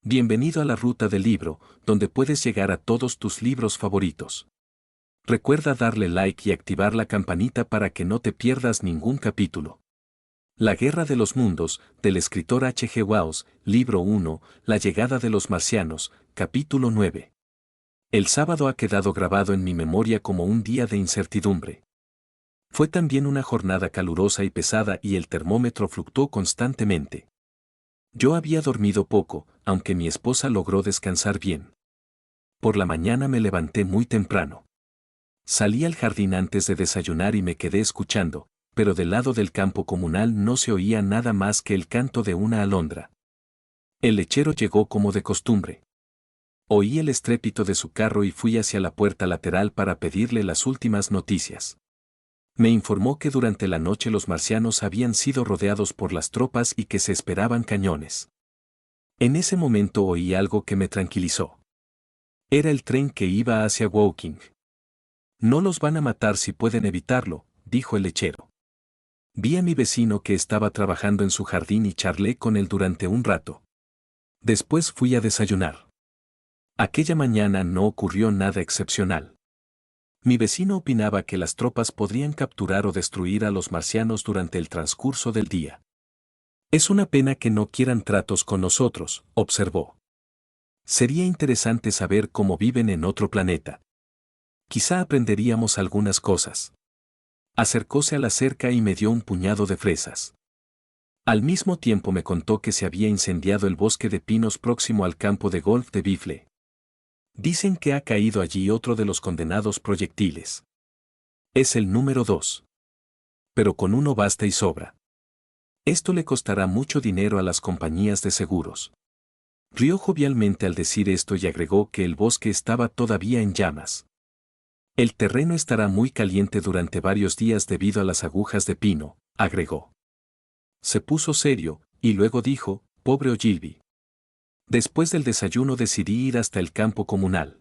Bienvenido a la ruta del libro, donde puedes llegar a todos tus libros favoritos. Recuerda darle like y activar la campanita para que no te pierdas ningún capítulo. La Guerra de los Mundos, del escritor H. G. Wells, libro 1, La llegada de los marcianos, capítulo 9. El sábado ha quedado grabado en mi memoria como un día de incertidumbre. Fue también una jornada calurosa y pesada y el termómetro fluctuó constantemente. Yo había dormido poco, aunque mi esposa logró descansar bien. Por la mañana me levanté muy temprano. Salí al jardín antes de desayunar y me quedé escuchando, pero del lado del campo comunal no se oía nada más que el canto de una alondra. El lechero llegó como de costumbre. Oí el estrépito de su carro y fui hacia la puerta lateral para pedirle las últimas noticias. Me informó que durante la noche los marcianos habían sido rodeados por las tropas y que se esperaban cañones. En ese momento oí algo que me tranquilizó. Era el tren que iba hacia Woking. No los van a matar si pueden evitarlo, dijo el lechero. Vi a mi vecino que estaba trabajando en su jardín y charlé con él durante un rato. Después fui a desayunar. Aquella mañana no ocurrió nada excepcional. Mi vecino opinaba que las tropas podrían capturar o destruir a los marcianos durante el transcurso del día. Es una pena que no quieran tratos con nosotros, observó. Sería interesante saber cómo viven en otro planeta. Quizá aprenderíamos algunas cosas. Acercóse a la cerca y me dio un puñado de fresas. Al mismo tiempo me contó que se había incendiado el bosque de pinos próximo al campo de golf de Bifle. Dicen que ha caído allí otro de los condenados proyectiles. Es el número 2. Pero con uno basta y sobra. Esto le costará mucho dinero a las compañías de seguros. Rió jovialmente al decir esto y agregó que el bosque estaba todavía en llamas. El terreno estará muy caliente durante varios días debido a las agujas de pino, agregó. Se puso serio, y luego dijo, pobre Ogilvy. Después del desayuno decidí ir hasta el campo comunal.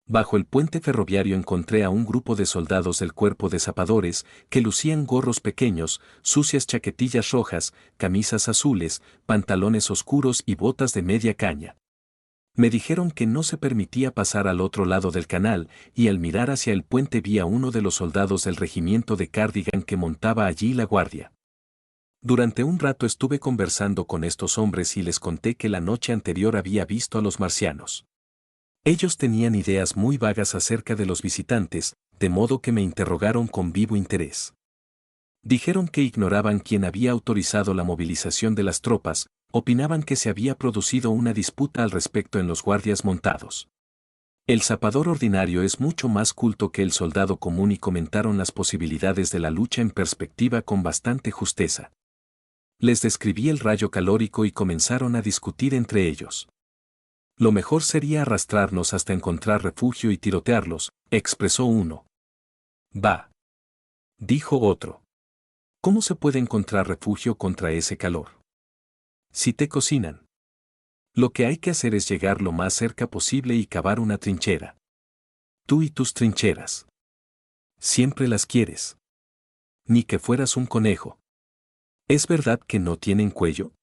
Bajo el puente ferroviario encontré a un grupo de soldados del cuerpo de zapadores que lucían gorros pequeños, sucias chaquetillas rojas, camisas azules, pantalones oscuros y botas de media caña. Me dijeron que no se permitía pasar al otro lado del canal y al mirar hacia el puente vi a uno de los soldados del regimiento de Cardigan que montaba allí la guardia. Durante un rato estuve conversando con estos hombres y les conté que la noche anterior había visto a los marcianos. Ellos tenían ideas muy vagas acerca de los visitantes, de modo que me interrogaron con vivo interés. Dijeron que ignoraban quién había autorizado la movilización de las tropas, opinaban que se había producido una disputa al respecto en los guardias montados. El zapador ordinario es mucho más culto que el soldado común y comentaron las posibilidades de la lucha en perspectiva con bastante justeza. Les describí el rayo calórico y comenzaron a discutir entre ellos. Lo mejor sería arrastrarnos hasta encontrar refugio y tirotearlos, expresó uno. Va. Dijo otro. ¿Cómo se puede encontrar refugio contra ese calor? Si te cocinan. Lo que hay que hacer es llegar lo más cerca posible y cavar una trinchera. Tú y tus trincheras. Siempre las quieres. Ni que fueras un conejo. ¿Es verdad que no tienen cuello?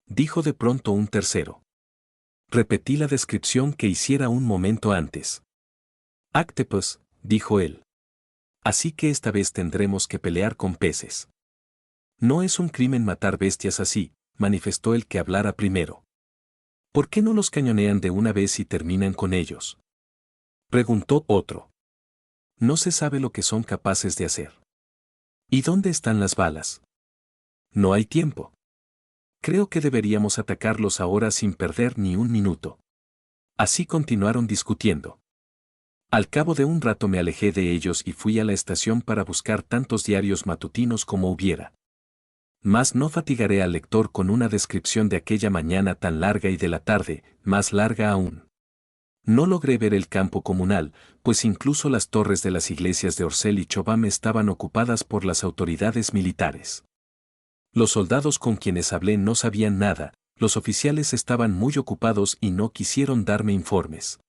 Dijo de pronto un tercero. Repetí la descripción que hiciera un momento antes. Octopus, dijo él. Así que esta vez tendremos que pelear con peces. No es un crimen matar bestias así, manifestó el que hablara primero. ¿Por qué no los cañonean de una vez y terminan con ellos? Preguntó otro. No se sabe lo que son capaces de hacer. ¿Y dónde están las balas? No hay tiempo. Creo que deberíamos atacarlos ahora sin perder ni un minuto. Así continuaron discutiendo. Al cabo de un rato me alejé de ellos y fui a la estación para buscar tantos diarios matutinos como hubiera. Mas no fatigaré al lector con una descripción de aquella mañana tan larga y de la tarde, más larga aún. No logré ver el campo comunal, pues incluso las torres de las iglesias de Orsel y Chobham estaban ocupadas por las autoridades militares. Los soldados con quienes hablé no sabían nada, los oficiales estaban muy ocupados y no quisieron darme informes.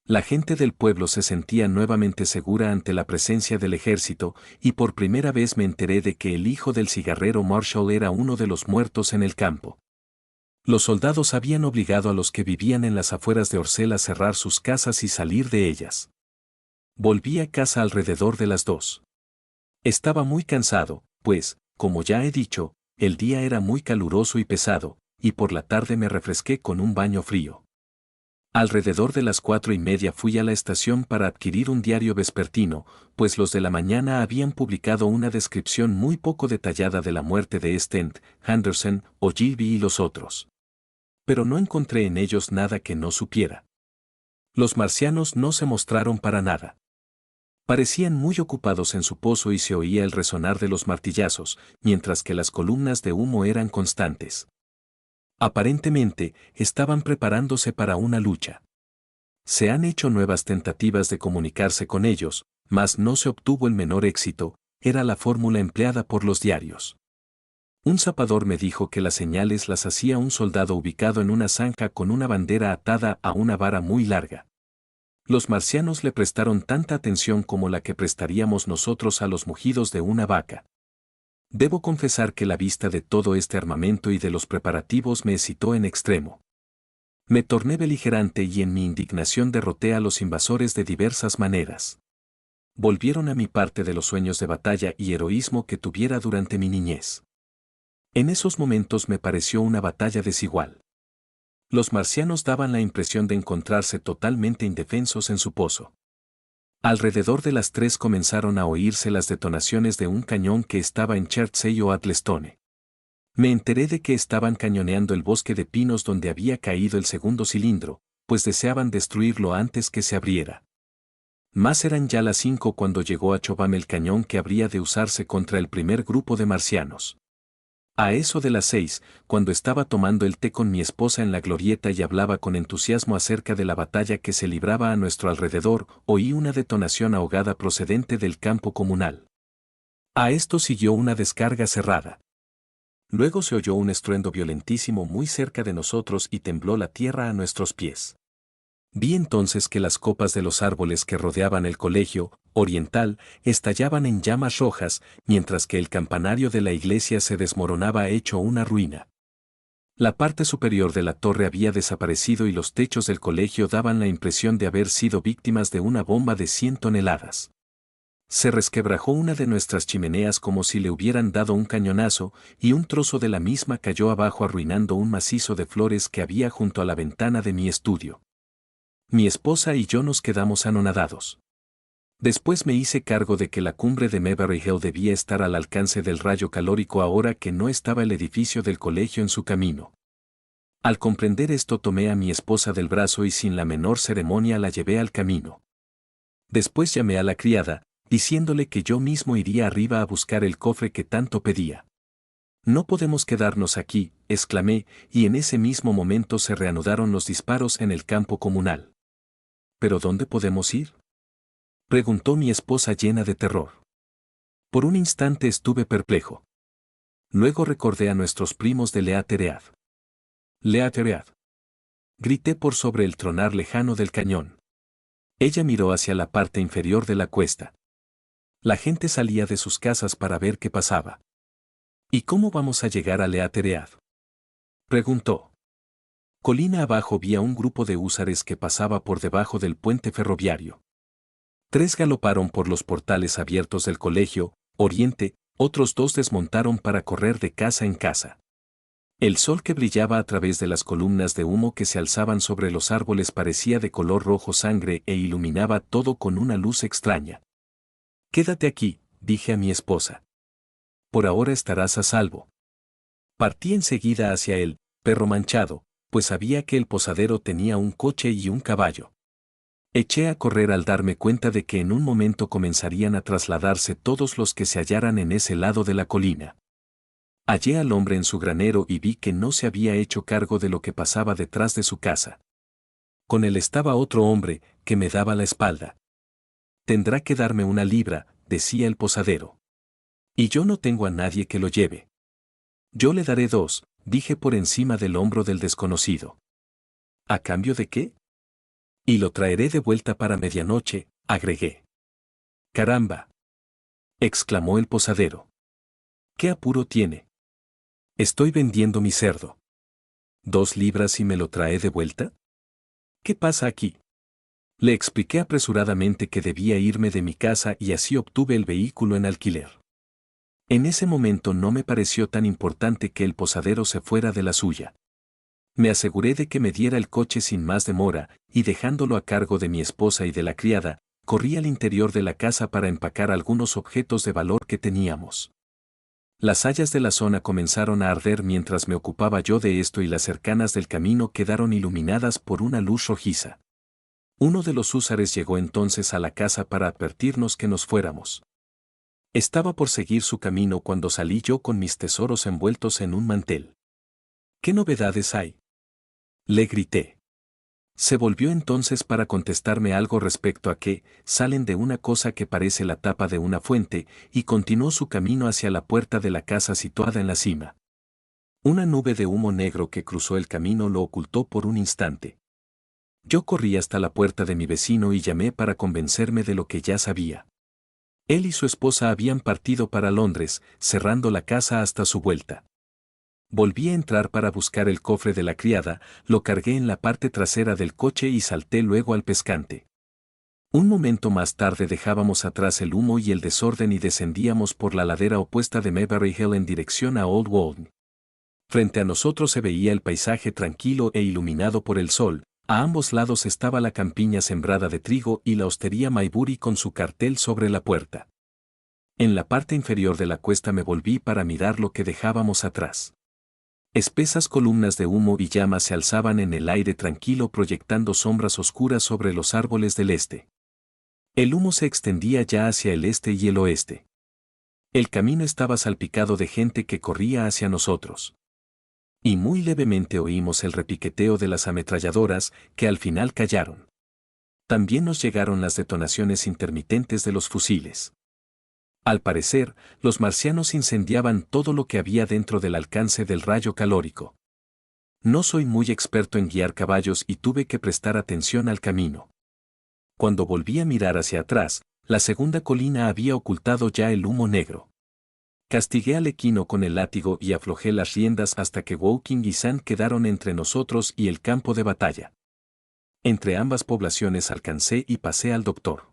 La gente del pueblo se sentía nuevamente segura ante la presencia del ejército, y por primera vez me enteré de que el hijo del cigarrero Marshall era uno de los muertos en el campo. Los soldados habían obligado a los que vivían en las afueras de Orcel a cerrar sus casas y salir de ellas. Volví a casa alrededor de las 2. Estaba muy cansado, pues, como ya he dicho, el día era muy caluroso y pesado, y por la tarde me refresqué con un baño frío. Alrededor de las 4:30 fui a la estación para adquirir un diario vespertino, pues los de la mañana habían publicado una descripción muy poco detallada de la muerte de Stent, Henderson, Ogilvy y los otros. Pero no encontré en ellos nada que no supiera. Los marcianos no se mostraron para nada. Parecían muy ocupados en su pozo y se oía el resonar de los martillazos, mientras que las columnas de humo eran constantes. Aparentemente, estaban preparándose para una lucha. Se han hecho nuevas tentativas de comunicarse con ellos, mas no se obtuvo el menor éxito, era la fórmula empleada por los diarios. Un zapador me dijo que las señales las hacía un soldado ubicado en una zanja con una bandera atada a una vara muy larga. Los marcianos le prestaron tanta atención como la que prestaríamos nosotros a los mugidos de una vaca. Debo confesar que la vista de todo este armamento y de los preparativos me excitó en extremo. Me torné beligerante y en mi indignación derroté a los invasores de diversas maneras. Volvieron a mi parte de los sueños de batalla y heroísmo que tuviera durante mi niñez. En esos momentos me pareció una batalla desigual. Los marcianos daban la impresión de encontrarse totalmente indefensos en su pozo. Alrededor de las 3 comenzaron a oírse las detonaciones de un cañón que estaba en Chertsey o Atlestone. Me enteré de que estaban cañoneando el bosque de pinos donde había caído el segundo cilindro, pues deseaban destruirlo antes que se abriera. Más eran ya las 5 cuando llegó a Chobham el cañón que habría de usarse contra el primer grupo de marcianos. A eso de las 6, cuando estaba tomando el té con mi esposa en la glorieta y hablaba con entusiasmo acerca de la batalla que se libraba a nuestro alrededor, oí una detonación ahogada procedente del campo comunal. A esto siguió una descarga cerrada. Luego se oyó un estruendo violentísimo muy cerca de nosotros y tembló la tierra a nuestros pies. Vi entonces que las copas de los árboles que rodeaban el colegio oriental estallaban en llamas rojas, mientras que el campanario de la iglesia se desmoronaba hecho una ruina. La parte superior de la torre había desaparecido y los techos del colegio daban la impresión de haber sido víctimas de una bomba de 100 toneladas. Se resquebrajó una de nuestras chimeneas como si le hubieran dado un cañonazo, y un trozo de la misma cayó abajo arruinando un macizo de flores que había junto a la ventana de mi estudio. Mi esposa y yo nos quedamos anonadados. Después me hice cargo de que la cumbre de Meberry Hill debía estar al alcance del rayo calórico ahora que no estaba el edificio del colegio en su camino. Al comprender esto tomé a mi esposa del brazo y sin la menor ceremonia la llevé al camino. Después llamé a la criada, diciéndole que yo mismo iría arriba a buscar el cofre que tanto pedía. No podemos quedarnos aquí, exclamé, y en ese mismo momento se reanudaron los disparos en el campo comunal. ¿Pero dónde podemos ir?, preguntó mi esposa llena de terror. Por un instante estuve perplejo. Luego recordé a nuestros primos de Leateread. Leateread. Grité por sobre el tronar lejano del cañón. Ella miró hacia la parte inferior de la cuesta. La gente salía de sus casas para ver qué pasaba. ¿Y cómo vamos a llegar a Leateread?, preguntó. Colina abajo vi a un grupo de húsares que pasaba por debajo del puente ferroviario. 3 galoparon por los portales abiertos del colegio Oriente, otros 2 desmontaron para correr de casa en casa. El sol que brillaba a través de las columnas de humo que se alzaban sobre los árboles parecía de color rojo sangre e iluminaba todo con una luz extraña. Quédate aquí, dije a mi esposa. Por ahora estarás a salvo. Partí enseguida hacia el Perro Manchado, pues sabía que el posadero tenía un coche y un caballo. Eché a correr al darme cuenta de que en un momento comenzarían a trasladarse todos los que se hallaran en ese lado de la colina. Hallé al hombre en su granero y vi que no se había hecho cargo de lo que pasaba detrás de su casa. Con él estaba otro hombre, que me daba la espalda. Tendrá que darme 1 libra, decía el posadero. Y yo no tengo a nadie que lo lleve. Yo le daré 2, dije por encima del hombro del desconocido. ¿A cambio de qué? Y lo traeré de vuelta para medianoche, agregué. ¡Caramba!, exclamó el posadero. ¿Qué apuro tiene? Estoy vendiendo mi cerdo. ¿2 libras y me lo trae de vuelta? ¿Qué pasa aquí? Le expliqué apresuradamente que debía irme de mi casa y así obtuve el vehículo en alquiler. En ese momento no me pareció tan importante que el posadero se fuera de la suya. Me aseguré de que me diera el coche sin más demora, y dejándolo a cargo de mi esposa y de la criada, corrí al interior de la casa para empacar algunos objetos de valor que teníamos. Las hayas de la zona comenzaron a arder mientras me ocupaba yo de esto y las cercanas del camino quedaron iluminadas por una luz rojiza. Uno de los húsares llegó entonces a la casa para advertirnos que nos fuéramos. Estaba por seguir su camino cuando salí yo con mis tesoros envueltos en un mantel. ¿Qué novedades hay?, le grité. Se volvió entonces para contestarme algo respecto a que salen de una cosa que parece la tapa de una fuente, y continuó su camino hacia la puerta de la casa situada en la cima. Una nube de humo negro que cruzó el camino lo ocultó por un instante. Yo corrí hasta la puerta de mi vecino y llamé para convencerme de lo que ya sabía. Él y su esposa habían partido para Londres, cerrando la casa hasta su vuelta. Volví a entrar para buscar el cofre de la criada, lo cargué en la parte trasera del coche y salté luego al pescante. Un momento más tarde dejábamos atrás el humo y el desorden y descendíamos por la ladera opuesta de Maybury Hill en dirección a Old Walden. Frente a nosotros se veía el paisaje tranquilo e iluminado por el sol, a ambos lados estaba la campiña sembrada de trigo y la hostería Maybury con su cartel sobre la puerta. En la parte inferior de la cuesta me volví para mirar lo que dejábamos atrás. Espesas columnas de humo y llamas se alzaban en el aire tranquilo proyectando sombras oscuras sobre los árboles del este. El humo se extendía ya hacia el este y el oeste. El camino estaba salpicado de gente que corría hacia nosotros. Y muy levemente oímos el repiqueteo de las ametralladoras, que al final callaron. También nos llegaron las detonaciones intermitentes de los fusiles. Al parecer, los marcianos incendiaban todo lo que había dentro del alcance del rayo calórico. No soy muy experto en guiar caballos y tuve que prestar atención al camino. Cuando volví a mirar hacia atrás, la segunda colina había ocultado ya el humo negro. Castigué al equino con el látigo y aflojé las riendas hasta que Woking y Sand quedaron entre nosotros y el campo de batalla. Entre ambas poblaciones alcancé y pasé al doctor.